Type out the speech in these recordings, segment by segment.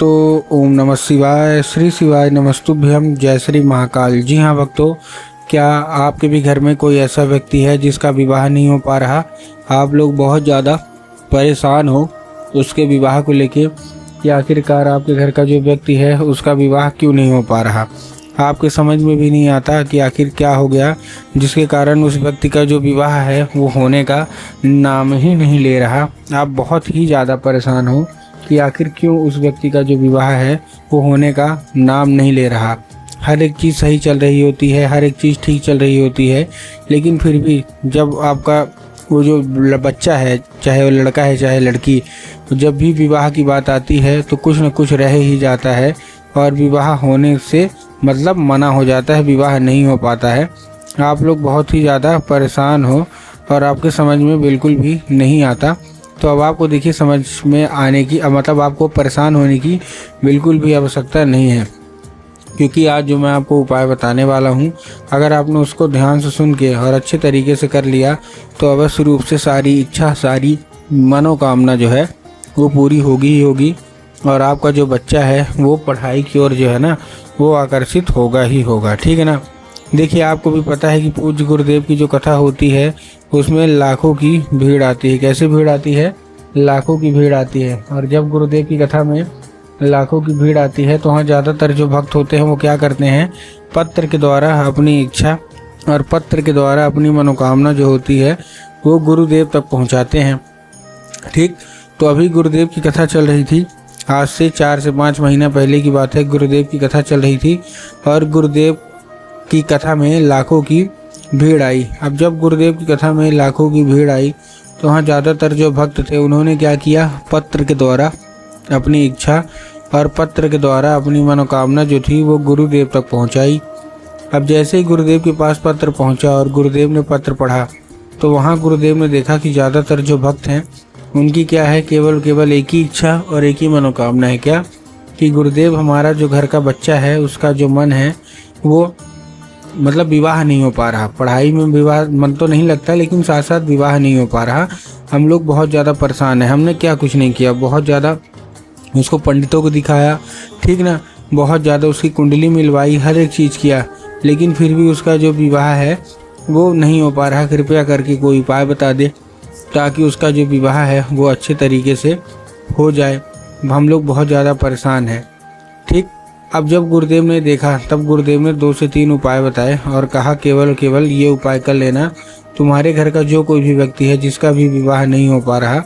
भक्तों, ओम नमः शिवाय, श्री शिवाय नमस्तुभ्यम, जय श्री महाकाल। जी हाँ भक्तों, क्या आपके भी घर में कोई ऐसा व्यक्ति है जिसका विवाह नहीं हो पा रहा? आप लोग बहुत ज़्यादा परेशान हो उसके विवाह को लेके कि आखिरकार आपके घर का जो व्यक्ति है उसका विवाह क्यों नहीं हो पा रहा। आपके समझ में भी नहीं आता कि आखिर क्या हो गया जिसके कारण उस व्यक्ति का जो विवाह है वो होने का नाम ही नहीं ले रहा। आप बहुत ही ज़्यादा परेशान हो कि आखिर क्यों उस व्यक्ति का जो विवाह है वो होने का नाम नहीं ले रहा। हर एक चीज़ सही चल रही होती है, हर एक चीज़ ठीक चल रही होती है, लेकिन फिर भी जब आपका वो जो बच्चा है, चाहे वो लड़का है चाहे लड़की, तो जब भी विवाह की बात आती है तो कुछ न कुछ रह ही जाता है और विवाह होने से मतलब मना हो जाता है, विवाह नहीं हो पाता है। आप लोग बहुत ही ज़्यादा परेशान हो और आपके समझ में बिल्कुल भी नहीं आता। तो अब आपको देखिए समझ में आने की मतलब आपको परेशान होने की बिल्कुल भी आवश्यकता नहीं है, क्योंकि आज जो मैं आपको उपाय बताने वाला हूँ, अगर आपने उसको ध्यान से सुन के और अच्छे तरीके से कर लिया तो अवश्य रूप से सारी इच्छा, सारी मनोकामना जो है वो पूरी होगी ही होगी और आपका जो बच्चा है वो पढ़ाई की ओर जो है ना वो आकर्षित होगा ही होगा। ठीक है ना। देखिए, आपको भी पता है कि पूज्य गुरुदेव की जो कथा होती है उसमें लाखों की भीड़ आती है। कैसे भीड़ आती है? लाखों की भीड़ आती है। और जब गुरुदेव की कथा में लाखों की भीड़ आती है तो वहाँ ज़्यादातर जो भक्त होते हैं वो क्या करते हैं, पत्र के द्वारा अपनी इच्छा और पत्र के द्वारा अपनी मनोकामना जो होती है वो गुरुदेव तक पहुँचाते हैं। ठीक, तो अभी गुरुदेव की कथा चल रही थी, आज से 4 से 5 महीना पहले की बात है। गुरुदेव की कथा चल रही थी और गुरुदेव की कथा में लाखों की भीड़ आई। अब जब गुरुदेव की कथा में लाखों की भीड़ आई तो वहाँ ज़्यादातर जो भक्त थे उन्होंने क्या किया, पत्र के द्वारा अपनी इच्छा और पत्र के द्वारा अपनी मनोकामना जो थी वो गुरुदेव तक पहुँचाई। अब जैसे ही गुरुदेव के पास पत्र पहुँचा और गुरुदेव ने पत्र पढ़ा तो वहाँ गुरुदेव ने देखा कि ज़्यादातर जो भक्त हैं उनकी क्या है, केवल एक ही इच्छा और एक ही मनोकामना है। क्या? कि गुरुदेव, हमारा जो घर का बच्चा है उसका जो मन है वो मतलब विवाह नहीं हो पा रहा। पढ़ाई में विवाह मन तो नहीं लगता, लेकिन साथ साथ विवाह नहीं हो पा रहा। हम लोग बहुत ज़्यादा परेशान हैं। हमने क्या कुछ नहीं किया, बहुत ज़्यादा उसको पंडितों को दिखाया, ठीक ना, बहुत ज़्यादा उसकी कुंडली मिलवाई, हर एक चीज़ किया, लेकिन फिर भी उसका जो विवाह है वो नहीं हो पा रहा। कृपया करके कोई उपाय बता दे ताकि उसका जो विवाह है वो अच्छे तरीके से हो जाए। हम लोग बहुत ज़्यादा परेशान हैं। ठीक, अब जब गुरुदेव ने देखा तब गुरुदेव ने 2 से 3 उपाय बताए और कहा केवल ये उपाय कर लेना, तुम्हारे घर का जो कोई भी व्यक्ति है जिसका भी विवाह नहीं हो पा रहा,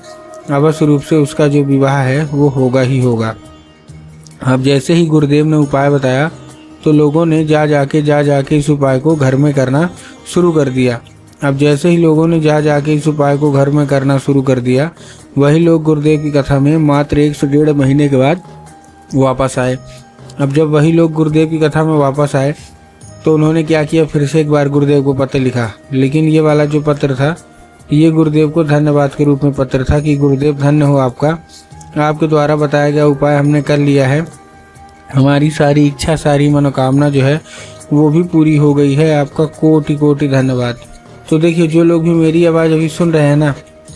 अवश्य रूप से उसका जो विवाह है वो होगा ही होगा। अब जैसे ही गुरुदेव ने उपाय बताया तो लोगों ने जा जाके इस उपाय को घर में करना शुरू कर दिया। अब जैसे ही लोगों ने जा के इस उपाय को घर में करना शुरू कर दिया, वही लोग गुरुदेव की कथा में मात्र 1 से 1.5 महीने के बाद वापस आए। अब जब वही लोग गुरुदेव की कथा में वापस आए तो उन्होंने क्या किया, फिर से एक बार गुरुदेव को पत्र लिखा, लेकिन ये वाला जो पत्र था ये गुरुदेव को धन्यवाद के रूप में पत्र था कि गुरुदेव धन्य हो आपका, आपके द्वारा बताया गया उपाय हमने कर लिया है, हमारी सारी इच्छा, सारी मनोकामना जो है वो भी पूरी हो गई है, आपका कोटि कोटि धन्यवाद। तो देखिए, जो लोग भी मेरी आवाज़ अभी सुन रहे हैं ना,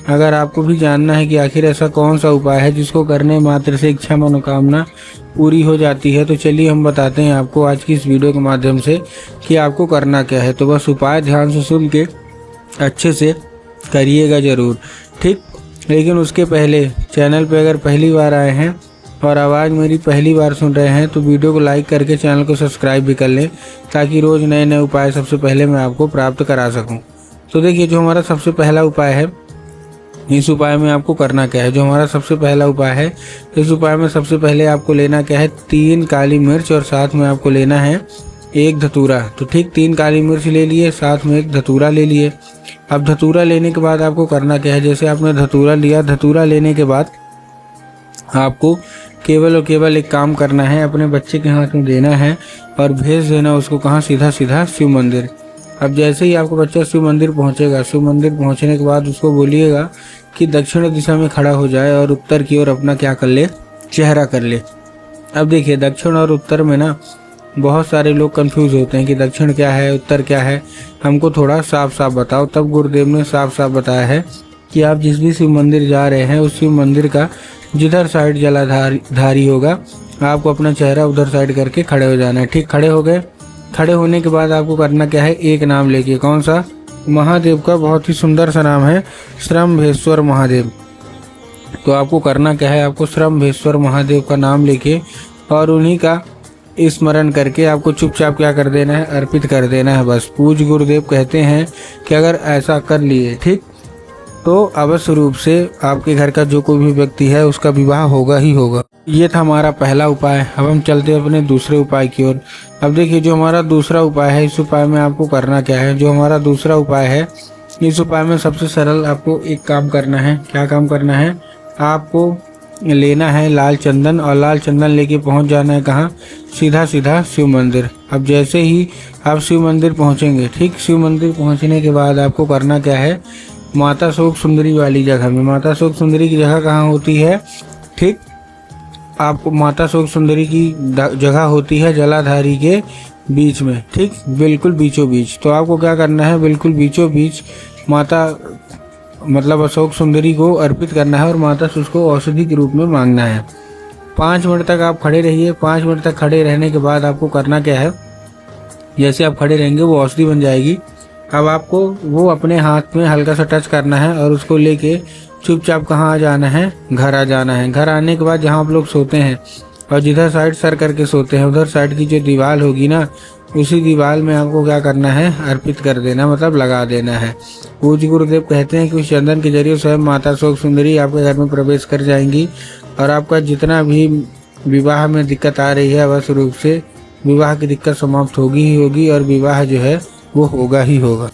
अगर आपको भी जानना है कि आखिर ऐसा कौन सा उपाय है जिसको करने मात्र से इच्छा मनोकामना पूरी हो जाती है, तो चलिए हम बताते हैं आपको आज की इस वीडियो के माध्यम से कि आपको करना क्या है। तो बस उपाय ध्यान से सुन के अच्छे से करिएगा ज़रूर। ठीक, लेकिन उसके पहले चैनल पे अगर पहली बार आए हैं और आवाज़ मेरी पहली बार सुन रहे हैं तो वीडियो को लाइक करके चैनल को सब्सक्राइब भी कर लें, ताकि रोज़ नए नए उपाय सबसे पहले मैं आपको प्राप्त करा सकूं। तो देखिए, जो हमारा सबसे पहला उपाय है, इस उपाय में आपको करना क्या है। जो हमारा सबसे पहला उपाय है, इस उपाय में सबसे पहले आपको लेना क्या है, 3 काली मिर्च और साथ में आपको लेना है 1 धतूरा। तो ठीक, 3 काली मिर्च ले लिए, साथ में 1 धतूरा ले लिए। अब धतूरा लेने के बाद आपको करना क्या है, जैसे आपने धतूरा लिया, धतूरा लेने के बाद आपको केवल और केवल एक काम करना है, अपने बच्चे के हाथ में देना है और भेज देना उसको कहाँ, सीधा शिव मंदिर। अब जैसे ही आपका बच्चा शिव मंदिर पहुँचेगा, शिव मंदिर पहुँचने के बाद उसको बोलिएगा कि दक्षिण दिशा में खड़ा हो जाए और उत्तर की ओर अपना क्या कर ले, चेहरा कर ले। अब देखिए, दक्षिण और उत्तर में ना बहुत सारे लोग कंफ्यूज होते हैं कि दक्षिण क्या है, उत्तर क्या है, हमको थोड़ा साफ साफ बताओ। तब गुरुदेव ने साफ साफ बताया है कि आप जिस भी शिव मंदिर जा रहे हैं उस शिव मंदिर का जिधर साइड जलाधारी होगा आपको अपना चेहरा उधर साइड करके खड़े हो जाना है। ठीक, खड़े हो गए। खड़े होने के बाद आपको करना क्या है, एक नाम लेके, कौन सा, महादेव का बहुत ही सुंदर सा नाम है, श्रम्भेश्वर महादेव। तो आपको करना क्या है, आपको श्रम्भेश्वर महादेव का नाम लेके और उन्हीं का स्मरण करके आपको चुपचाप क्या कर देना है, अर्पित कर देना है बस। पूज्य गुरुदेव कहते हैं कि अगर ऐसा कर लिए, ठीक, तो अवश्य रूप से आपके घर का जो कोई भी व्यक्ति है उसका विवाह होगा ही होगा। ये था हमारा पहला उपाय। अब हम चलते हैं अपने दूसरे उपाय की ओर। अब देखिए, जो हमारा दूसरा उपाय है, इस उपाय में आपको करना क्या है, जो हमारा दूसरा उपाय है, इस उपाय में सबसे सरल आपको एक काम करना है। क्या काम करना है, आपको लेना है लाल चंदन, और लाल चंदन लेके पहुंच जाना है कहाँ, सीधा सीधा शिव मंदिर। अब जैसे ही आप शिव मंदिर पहुंचेंगे, ठीक, शिव मंदिर पहुंचने के बाद आपको करना क्या है, माता शोक सुंदरी वाली जगह में, माता शोक सुंदरी की जगह कहाँ होती है, ठीक, आपको माता शोक सुंदरी की जगह होती है जलाधारी के बीच में, ठीक, बिल्कुल बीचों बीच। तो आपको क्या करना है, बिल्कुल बीचों बीच माता मतलब अशोक सुंदरी को अर्पित करना है और माता से उसको औषधि के रूप में मांगना है। 5 मिनट तक आप खड़े रहिए। 5 मिनट तक खड़े रहने के बाद आपको करना क्या है, जैसे आप खड़े रहेंगे वो औषधि बन जाएगी। अब आपको वो अपने हाथ में हल्का सा टच करना है और उसको लेके चुपचाप कहाँ आ जाना है, घर आ जाना है। घर आने के बाद जहाँ आप लोग सोते हैं और जिधर साइड सर करके सोते हैं, उधर साइड की जो दीवार होगी ना, उसी दीवार में आपको क्या करना है, अर्पित कर देना, मतलब लगा देना है। पूज्य गुरुदेव कहते हैं कि उस चंदन के जरिए स्वयं माता शोक सुंदरी आपके घर में प्रवेश कर जाएंगी और आपका जितना भी विवाह में दिक्कत आ रही है, अवश्य रूप से विवाह की दिक्कत समाप्त होगी ही होगी और विवाह जो है वो होगा ही होगा।